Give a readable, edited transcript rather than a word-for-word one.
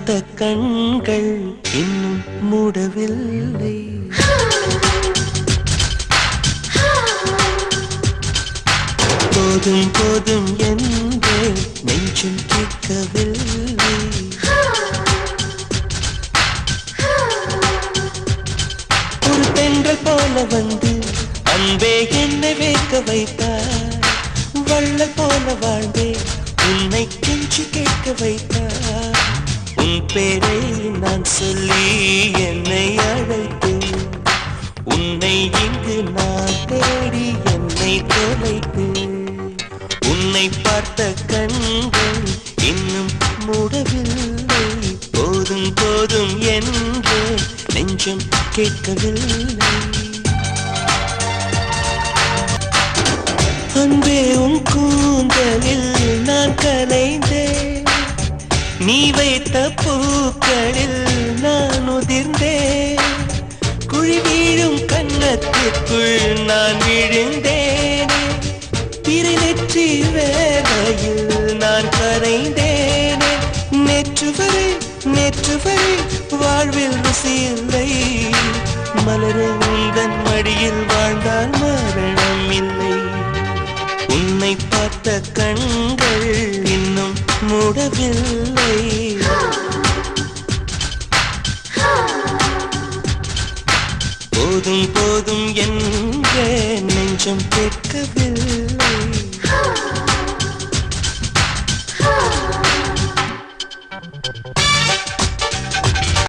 பார்த்த கண்கள் இன்னும் மூடவில்லை. போதும் போதும் என்று நெஞ்சம் கேட்கவில்லை. ஒரு பெண்கள் போல வந்து அன்பே என்னை வேக்க வைத்தார். வள்ளல் போல வாழ்ந்தே உன்னை கெஞ்சி கேட்க வைத்தார். உன் பேரை நான் சொல்லி என்னை அழைத்தேன். உன்னை இங்கு நான் தேடி என்னை தொலைத்தேன். உன்னை பார்த்த கண்கள் இன்னும் மூடவில்லை. போதும் போதும் என்று நெஞ்சம் கேட்கவில்லை. அன்பே உன் கூந்தலில் நான் கலைந்தேன். நீ வைத்த பூக்களில் நான் உதிர்ந்தேன். குழி வீழும் கன்னத்திற்குள் நான் விழுந்தேனே. பிறை நெற்றி வேளையில் நான் கரைந்தேனே. நேற்று வரை வாழ்வில் ருசியில்லை. மலரே உந்தன் மடியில் வாழ்ந்தால் மரணம் இல்லை. உன்னை பார்த்த கண்கள் இன்னும் மூடவில்லை. போதும் போதும் என்ற நெஞ்சம் கேட்கவில்லை.